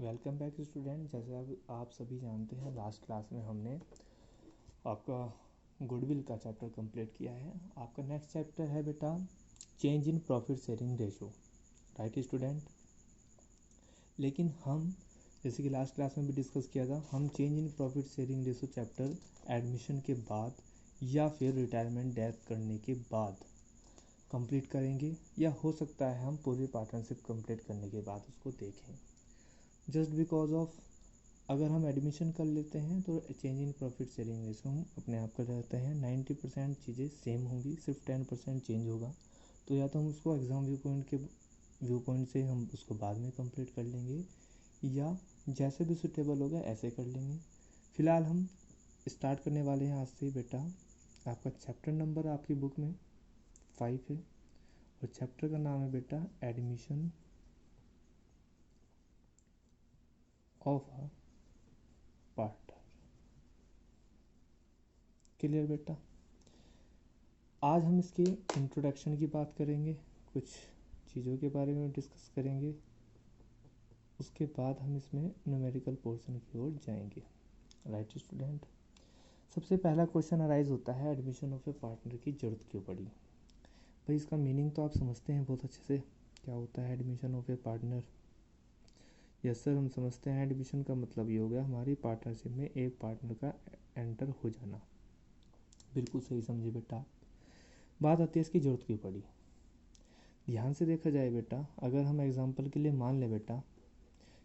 Welcome back student. जैसे अब आप सभी जानते हैं लास्ट क्लास में हमने आपका गुडविल का चैप्टर कंप्लीट किया है। आपका नेक्स्ट चैप्टर है बेटा change in profit sharing ratio, right student. लेकिन हम जैसे कि लास्ट क्लास में भी डिस्कस किया था, हम change in profit sharing ratio chapter admission के बाद या फिर रिटायरमेंट डेथ करने के बाद कंप्लीट करेंगे, या हो सकता है हम पूरी पार्टनरशिप कंप्लीट करने के बाद उसको देखें। जस्ट बिकॉज ऑफ अगर हम एडमिशन कर लेते हैं तो change in profit sharing ratio हम अपने आप कर रहते हैं। 90% चीज़ें सेम होंगी, सिर्फ 10% चेंज होगा। तो या तो हम उसको एग्ज़ाम व्यू पॉइंट से हम उसको बाद में कंप्लीट कर लेंगे, या जैसे भी सुटेबल होगा ऐसे कर लेंगे। फ़िलहाल हम स्टार्ट करने वाले हैं आज से बेटा। आपका चैप्टर नंबर आपकी बुक में 5 है और चैप्टर का नाम है बेटा admission of a partner. Clear बेटा। आज हम इसके इंट्रोडक्शन की बात करेंगे, कुछ चीज़ों के बारे में डिस्कस करेंगे, उसके बाद हम इसमें न्यूमेरिकल पोर्शन की ओर जाएंगे, राइट स्टूडेंट। सबसे पहला क्वेश्चन अराइज होता है एडमिशन ऑफ ए पार्टनर की ज़रूरत क्यों पड़ी। भाई इसका मीनिंग तो आप समझते हैं बहुत अच्छे से, क्या होता है admission of a partner. Yes sir, हम समझते हैं। एडमिशन का मतलब ये हो गया हमारी पार्टनरशिप में एक पार्टनर का एंटर हो जाना। बिल्कुल सही समझे बेटा। बात आती है इसकी ज़रूरत क्यों पड़ी। ध्यान से देखा जाए बेटा, अगर हम एग्जांपल के लिए मान लें बेटा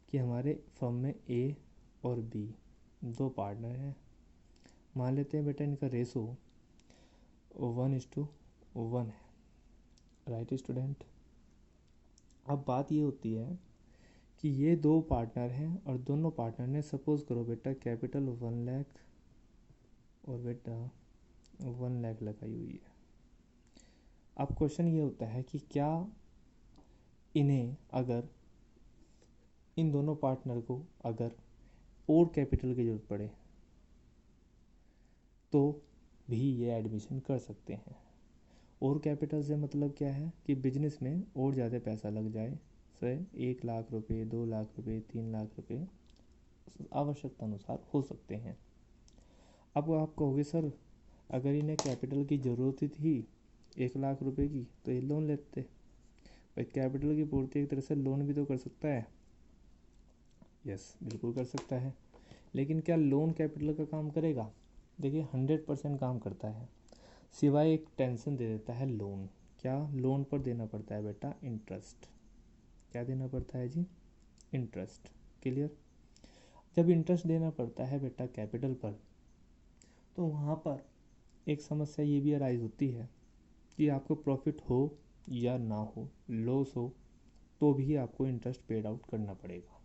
कि हमारे फर्म में ए और बी दो पार्टनर हैं। मान लेते हैं बेटा इनका रेशो 1:1 है, राइट स्टूडेंट। अब बात ये होती है कि ये दो पार्टनर हैं और दोनों पार्टनर ने सपोज करो बेटा कैपिटल 1 लाख और बेटा 1 लाख लगाई हुई है। अब क्वेश्चन ये होता है कि क्या इन्हें अगर इन दोनों पार्टनर को अगर और कैपिटल की ज़रूरत पड़े तो भी ये एडमिशन कर सकते हैं। और कैपिटल से मतलब क्या है कि बिजनेस में और ज़्यादा पैसा लग जाए, से 1 लाख रुपए, 2 लाख रुपए, 3 लाख रुपए आवश्यकता अनुसार हो सकते हैं। अब आप कहोगे सर अगर इन्हें कैपिटल की ज़रूरत ही थी 1 लाख रुपए की तो ये लोन लेते। भाई कैपिटल की पूर्ति एक तरह से लोन भी तो कर सकता है। यस, बिल्कुल कर सकता है। लेकिन क्या लोन कैपिटल का काम करेगा? देखिए 100% काम करता है, सिवाय एक टेंशन दे देता है लोन। क्या लोन पर देना पड़ता है बेटा? इंटरेस्ट। क्या देना पड़ता है जी? इंटरेस्ट। क्लियर। जब इंटरेस्ट देना पड़ता है बेटा कैपिटल पर, तो वहाँ पर एक समस्या ये भी अराइज होती है कि आपको प्रॉफिट हो या ना हो, लॉस हो, तो भी आपको इंटरेस्ट पेड आउट करना पड़ेगा।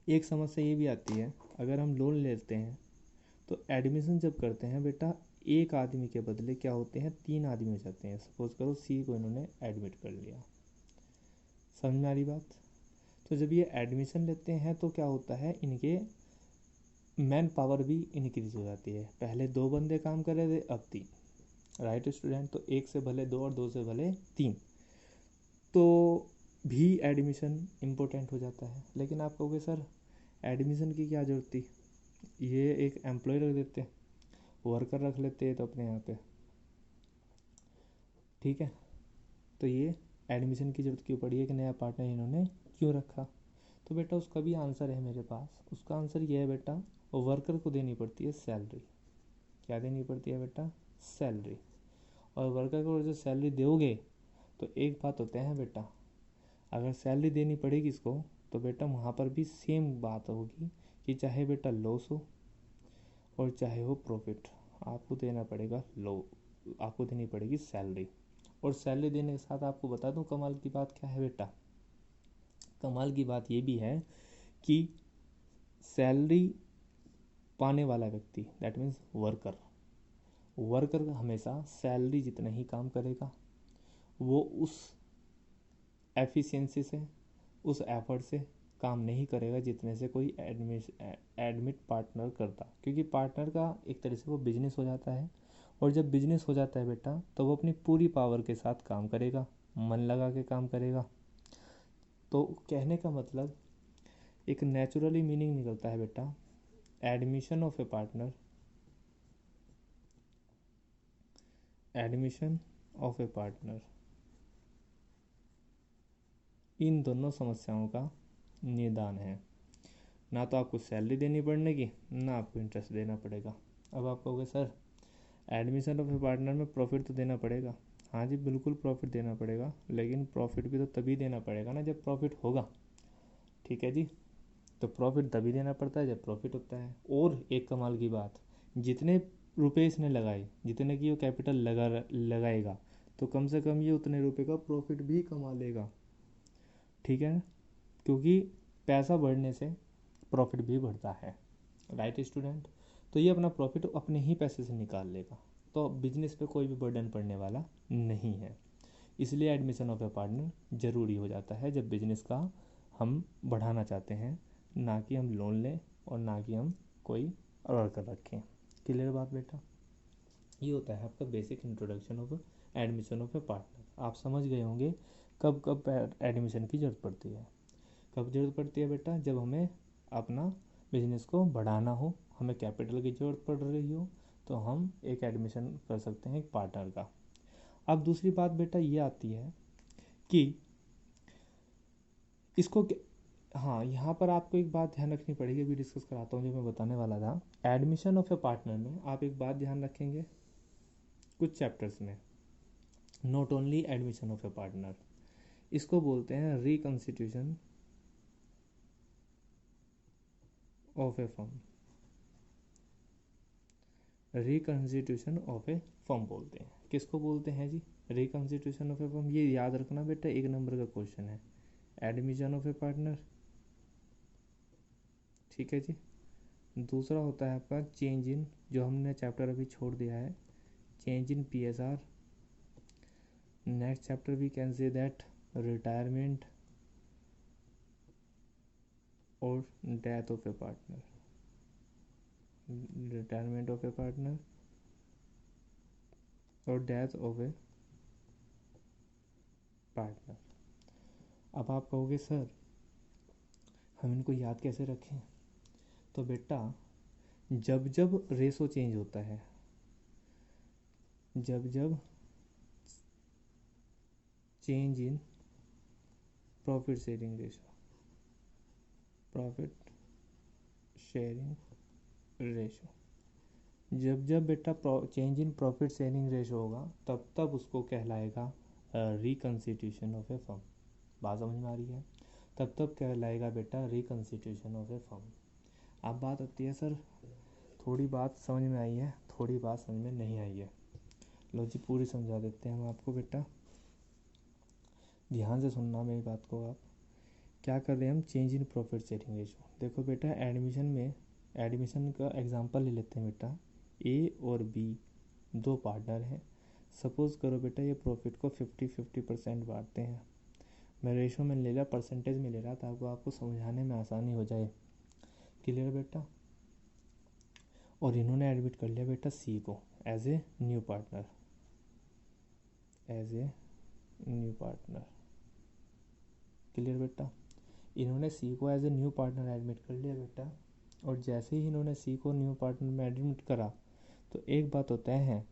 एक समस्या ये भी आती है अगर हम लोन लेते हैं तो एडमिशन जब करते हैं बेटा एक आदमी के बदले क्या होते हैं 3 आदमी हो जाते हैं। सपोज करो सी को इन्होंने एडमिट कर लिया, समझ में आ रही बात। तो जब ये एडमिशन लेते हैं तो क्या होता है इनके मैन पावर भी इंक्रीज हो जाती है। पहले 2 बंदे काम कर रहे थे, अब 3, राइट स्टूडेंट। तो 1 से भले 2 और 2 से भले 3, तो भी एडमिशन इम्पोर्टेंट हो जाता है। लेकिन आप कहोगे सर एडमिशन की क्या ज़रूरत थी, ये एक एम्प्लॉय रख देते, वर्कर रख लेते हैं तो अपने यहाँ पे, ठीक है। तो ये एडमिशन की ज़रूरत क्यों पड़ी है कि नया पार्टनर इन्होंने क्यों रखा। तो बेटा उसका भी आंसर है मेरे पास। उसका आंसर ये है बेटा, वर्कर को देनी पड़ती है सैलरी। क्या देनी पड़ती है बेटा? सैलरी। और वर्कर को जो सैलरी दोगे तो एक बात होते हैं बेटा, अगर सैलरी देनी पड़ेगी इसको तो बेटा वहाँ पर भी सेम बात होगी कि चाहे बेटा लॉस हो और चाहे हो प्रॉफिट, आपको देना पड़ेगा आपको देनी पड़ेगी सैलरी। और सैलरी देने के साथ आपको बता दूं कमाल की बात क्या है बेटा, कमाल की बात ये भी है कि सैलरी पाने वाला व्यक्ति दैट मीन्स वर्कर हमेशा सैलरी जितना ही काम करेगा, वो उस एफिशिएंसी से, उस एफर्ट से काम नहीं करेगा जितने से कोई एडमिट पार्टनर करता। क्योंकि पार्टनर का एक तरह से वो बिजनेस हो जाता है, और जब बिजनेस हो जाता है बेटा तो वो अपनी पूरी पावर के साथ काम करेगा, मन लगा के काम करेगा। तो कहने का मतलब एक नेचुरली मीनिंग निकलता है बेटा admission of a partner, admission of a partner in दोनों समस्याओं का निदान है। ना तो आपको सैलरी देनी पड़ेगी, ना आपको इंटरेस्ट देना पड़ेगा। अब आप कहोगे sir admission of a partner में प्रॉफिट तो देना पड़ेगा। हाँ जी बिल्कुल प्रॉफिट देना पड़ेगा, लेकिन प्रॉफिट भी तो तभी देना पड़ेगा ना जब प्रॉफिट होगा। ठीक है जी, तो प्रॉफिट तभी देना पड़ता है जब प्रॉफिट होता है। और एक कमाल की बात, जितने रुपए इसने लगाए, जितने की वो कैपिटल लगाएगा, तो कम से कम ये उतने रुपए का प्रॉफिट भी कमा लेगा। ठीक है, क्योंकि पैसा बढ़ने से प्रॉफिट भी बढ़ता है। राइट स्टूडेंट, तो ये अपना प्रॉफिट अपने ही पैसे से निकाल लेगा, तो बिजनेस पे कोई भी बर्डन पड़ने वाला नहीं है। इसलिए एडमिशन ऑफ ए पार्टनर ज़रूरी हो जाता है जब बिजनेस का हम बढ़ाना चाहते हैं, ना कि हम लोन लें और ना कि हम कोई वर्कर रखें। क्लियर बात बेटा? ये होता है आपका basic introduction of admission of a partner. आप समझ गए होंगे कब कब एडमिशन की ज़रूरत पड़ती है। कब ज़रूरत पड़ती है बेटा? जब हमें अपना बिजनेस को बढ़ाना हो, हमें कैपिटल की ज़रूरत पड़ रही हो, तो हम एक एडमिशन कर सकते हैं एक पार्टनर का। अब दूसरी बात बेटा ये आती है कि इसको हाँ, यहाँ पर आपको एक बात ध्यान रखनी पड़ेगी, अभी डिस्कस कराता हूँ जो मैं बताने वाला था। एडमिशन ऑफ ए पार्टनर में आप एक बात ध्यान रखेंगे कुछ चैप्टर्स में, not only admission of a partner, इसको बोलते हैं reconstitution of a firm. Reconstitution of a firm बोलते हैं। किसको बोलते हैं जी? Reconstitution of a firm. ये याद रखना बेटा, एक नंबर का क्वेश्चन है। एडमिशन ऑफ ए पार्टनर, ठीक है जी। दूसरा होता है आपका चेंज इन, जो हमने चैप्टर अभी छोड़ दिया है, change in PSR। Next chapter we can say that retirement और death of a partner, retirement of a partner और डेथ ऑफ ए पार्टनर। अब आप कहोगे सर हम इनको याद कैसे रखें? तो बेटा जब जब रेशो चेंज होता है, जब जब change in profit sharing ratio, profit sharing ratio, जब जब बेटा change in profit sharing ratio होगा, तब तब उसको कहलाएगा रिकॉन्स्टिट्यूशन ऑफ ए फर्म। बात समझ में आ रही है? तब तब कहलाएगा बेटा रिकॉन्स्टिट्यूशन ऑफ ए फर्म। अब बात आती है सर थोड़ी बात समझ में आई है, थोड़ी बात समझ में नहीं आई है। लो जी पूरी समझा देते हैं हम आपको बेटा, ध्यान से सुनना मेरी बात को। आप क्या कर रहे हैं? हम change in profit sharing ratio. देखो बेटा एडमिशन में, एडमिशन का एग्जांपल ले लेते हैं बेटा। A और B दो पार्टनर हैं। सपोज़ करो बेटा ये प्रॉफिट को 50-50% बांटते हैं। मैं रेशो में ले रहा, परसेंटेज में ले रहा था आपको समझाने में आसानी हो जाए। क्लियर बेटा? और इन्होंने एडमिट कर लिया बेटा C को as a new partner, as a new partner. Clear बेटा? इन्होंने C को as a new partner admit कर लिया बेटा, और जैसे ही इन्होंने C को न्यू पार्टनर में एडमिट करा, तो एक बात होता है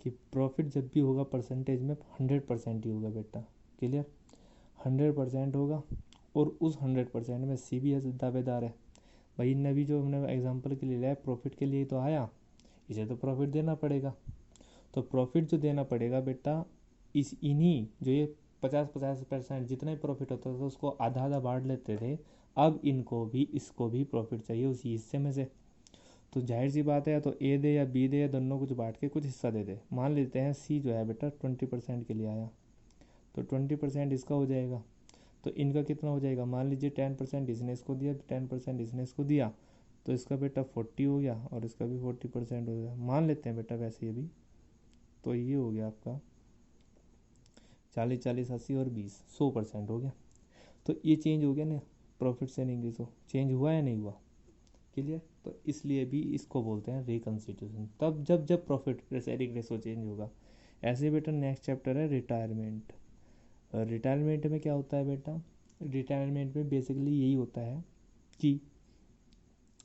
कि प्रॉफिट जब भी होगा परसेंटेज में 100% ही होगा बेटा। क्लियर? 100% होगा, और उस 100% में C भी दावेदार है। भाई इनने भी जो हमने एग्जांपल के लिए लिया प्रॉफिट के लिए तो आया, इसे तो प्रॉफिट देना पड़ेगा। तो प्रॉफिट जो देना पड़ेगा बेटा, इस इन्हीं जो ये 50-50% जितना ही प्रॉफिट होता था उसको आधा आधा बांट लेते थे, अब इनको भी इसको भी प्रॉफिट चाहिए उसी हिस्से में से। तो जाहिर सी बात है या तो A दे या B दे या दोनों कुछ बांट के कुछ हिस्सा दे दे। मान लेते हैं C जो है बेटा 20% के लिए आया, तो 20% इसका हो जाएगा, तो इनका कितना हो जाएगा? मान लीजिए 10% इसने इसको दिया, 10% इसने इसको दिया, तो इसका बेटा 40 हो गया और इसका भी 40% हो गया। मान लेते हैं बेटा वैसे ये भी, तो ये हो गया आपका 40-40 80 और 20 100% हो गया। तो ये चेंज हो गया ना, प्रॉफिट शेयरिंग रेशो चेंज हुआ या नहीं हुआ? क्लियर? तो इसलिए भी इसको बोलते हैं रिकॉन्स्टिट्यूशन, तब जब जब प्रॉफिट शेयरिंग रेशो चेंज होगा। ऐसे बेटा नेक्स्ट चैप्टर है रिटायरमेंट। रिटायरमेंट में क्या होता है बेटा? रिटायरमेंट में बेसिकली यही होता है कि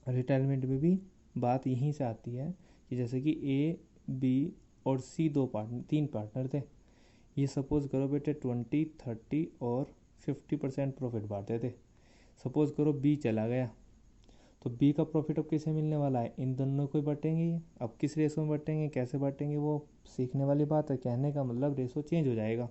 रिटायरमेंट में भी बात यहीं से आती है कि जैसे कि ए, बी और सी तीन पार्टनर थे। ये सपोज करो बेटे 20, 30 और 50% प्रॉफिट बांटते थे। सपोज करो बी चला गया, तो बी का प्रॉफिट अब किसे मिलने वाला है? इन दोनों को बांटेंगे ये। अब किस रेशो में बांटेंगे, कैसे बांटेंगे, वो सीखने वाली बात है। कहने का मतलब रेशो चेंज हो जाएगा।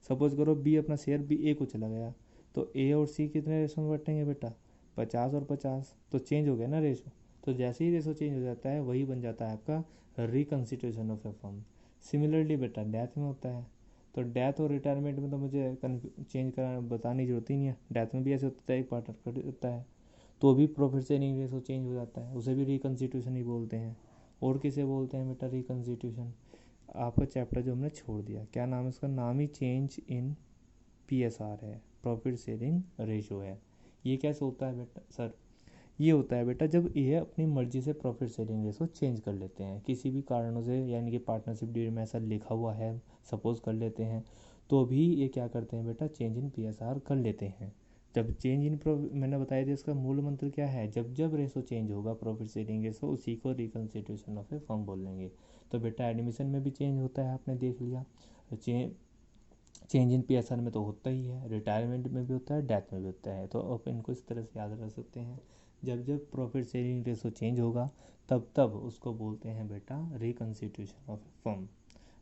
सपोज करो बी अपना शेयर बी ए को चला गया, तो ए और सी कितने रेशो में बांटेंगे बेटा? 50 और 50। तो चेंज हो गया ना रेशो। तो जैसे ही रेशो चेंज हो जाता है वही बन जाता है आपका reconstitution of a firm. Similarly बेटा डेथ में होता है। तो डेथ और रिटायरमेंट में तो मुझे चेंज कराना बताने की जरूरत ही नहीं है। डेथ में भी ऐसे होता है, एक पार्टनर कर देता है तो भी प्रॉफिट शेयरिंग रेशो चेंज हो जाता है, उसे भी रिकन्स्टिट्यूशन ही बोलते हैं। और किसे बोलते हैं बेटा रिकन्स्टिट्यूशन? आपका चैप्टर जो हमने छोड़ दिया, क्या नाम है उसका? नाम ही चेंज इन PSR है, प्रॉफिट शेयरिंग रेशो है। ये कैसे होता है बेटा सर? ये होता है बेटा जब ये अपनी मर्जी से प्रॉफिट शेयरिंग रेशो चेंज कर लेते हैं किसी भी कारणों से, यानी कि पार्टनरशिप डीड में ऐसा लिखा हुआ है सपोज कर लेते हैं, तो भी ये क्या करते हैं बेटा? चेंज इन PSR कर लेते हैं। जब चेंज इन मैंने बताया था इसका मूल मंत्र क्या है? जब जब रेशो चेंज होगा प्रॉफिट शेयरिंग रेशो, उसी को रिकन्स्टिट्यूशन ऑफ ए फर्म बोल लेंगे। तो बेटा एडमिशन में भी चेंज होता है, आपने देख लिया। चेंज इन PSR में तो होता ही है, रिटायरमेंट में भी होता है, डेथ में भी होता है। तो आप इनको इस तरह से याद रख सकते हैं। जब जब प्रॉफिट शेयरिंग रेशो चेंज होगा तब तब उसको बोलते हैं बेटा reconstitution of a firm.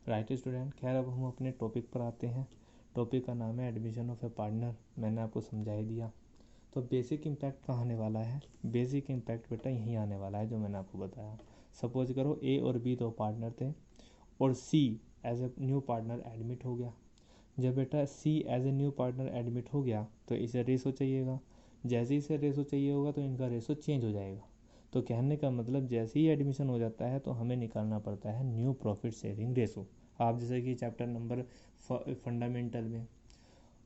Right student, खैर अब हम अपने टॉपिक पर आते हैं। टॉपिक का नाम है एडमिशन ऑफ ए पार्टनर। मैंने आपको समझा ही दिया। तो बेसिक इम्पैक्ट कहाँ आने वाला है? बेसिक इम्पैक्ट बेटा यहीं आने वाला है जो मैंने आपको बताया। सपोज करो ए और बी दो पार्टनर थे और C as a new partner admit हो गया। जब बेटा C as a new partner admit हो गया तो इसे रेशो चाहिएगा। जैसे ही इसे रेशो चाहिए होगा तो इनका रेशो चेंज हो जाएगा। तो कहने का मतलब जैसे ही एडमिशन हो जाता है तो हमें निकालना पड़ता है न्यू प्रॉफिट शेयरिंग रेशो। आप जैसे कि चैप्टर नंबर फंडामेंटल में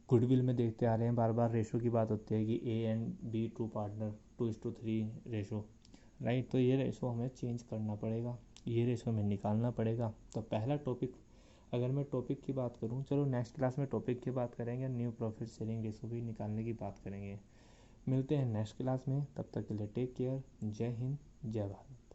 गुडविल में देखते आ रहे हैं, बार बार रेशो की बात होती है कि A and B two partner 2:3 ratio, right. तो ये रेशो हमें चेंज करना पड़ेगा, ये रेशो हमें निकालना पड़ेगा। तो पहला टॉपिक, अगर मैं टॉपिक की बात करूं, चलो नेक्स्ट क्लास में टॉपिक की बात करेंगे, न्यू प्रॉफिट शेयरिंग रेशो भी निकालने की बात करेंगे। मिलते हैं नेक्स्ट क्लास में, तब तक के लिए टेक केयर। जय हिंद, जय भारत।